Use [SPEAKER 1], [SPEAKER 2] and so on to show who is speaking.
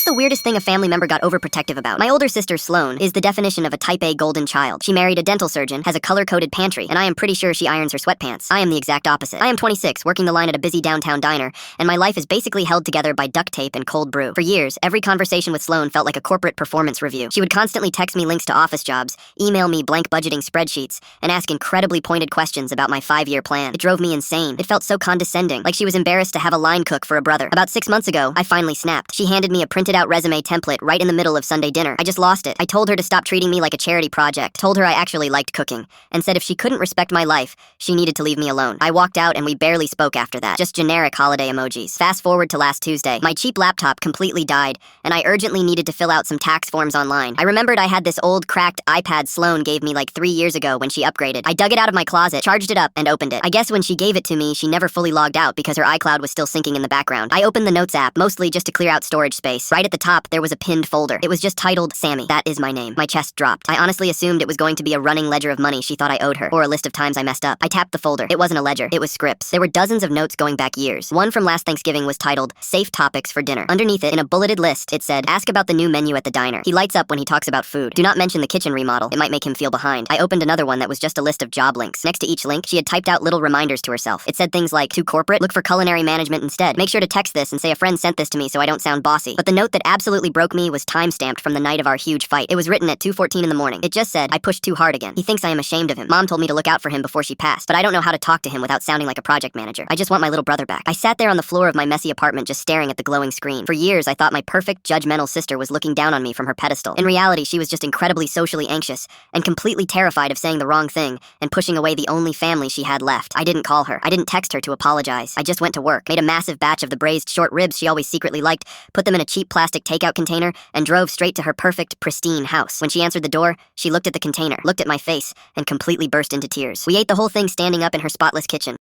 [SPEAKER 1] the weirdest thing a family member got overprotective about? My older sister, Sloane, is the definition of a type A golden child. She married a dental surgeon, has a color-coded pantry, and I am pretty sure she irons her sweatpants. I am the exact opposite. I am 26, working the line at a busy downtown diner, and my life is basically held together by duct tape and cold brew. For years, every conversation with Sloane felt like a corporate performance review. She would constantly text me links to office jobs, email me blank budgeting spreadsheets, and ask incredibly pointed questions about my 5-year plan. It drove me insane. It felt so condescending, like she was embarrassed to have a line cook for a brother. About 6 months ago, I finally snapped. She handed me a printed-out resume template right in the middle of Sunday dinner. I just lost it. I told her to stop treating me like a charity project, told her I actually liked cooking, and said if she couldn't respect my life, she needed to leave me alone. I walked out and we barely spoke after that. Just generic holiday emojis. Fast forward to last Tuesday. My cheap laptop completely died, and I urgently needed to fill out some tax forms online. I remembered I had this old cracked iPad Sloane gave me like 3 years ago when she upgraded. I dug it out of my closet, charged it up, and opened it. I guess when she gave it to me, she never fully logged out because her iCloud was still syncing in the background. I opened the Notes app, mostly just to clear out storage space. Right at the top, there was a pinned folder. It was just titled Sammy. That is my name. My chest dropped. I honestly assumed it was going to be a running ledger of money she thought I owed her, or a list of times I messed up. I tapped the folder. It wasn't a ledger. It was scripts. There were dozens of notes going back years. One from last Thanksgiving was titled Safe Topics for Dinner. Underneath it, in a bulleted list, it said, ask about the new menu at the diner. He lights up when he talks about food. Do not mention the kitchen remodel. It might make him feel behind. I opened another one that was just a list of job links. Next to each link, she had typed out little reminders to herself. It said things like, too corporate? Look for culinary management instead. Make sure to text this and say a friend sent this to me so I don't sound bossy. But the note that absolutely broke me was time-stamped from the night of our huge fight. It was written at 2:14 in the morning. It just said, I pushed too hard again. He thinks I am ashamed of him. Mom told me to look out for him before she passed, but I don't know how to talk to him without sounding like a project manager. I just want my little brother back. I sat there on the floor of my messy apartment just staring at the glowing screen. For years, I thought my perfect, judgmental sister was looking down on me from her pedestal. In reality, she was just incredibly socially anxious and completely terrified of saying the wrong thing and pushing away the only family she had left. I didn't call her. I didn't text her to apologize. I just went to work, made a massive batch of the braised short ribs she always secretly liked, put them in a cheap plastic takeout container, and drove straight to her perfect, pristine house. When she answered the door, she looked at the container, looked at my face, and completely burst into tears. We ate the whole thing standing up in her spotless kitchen.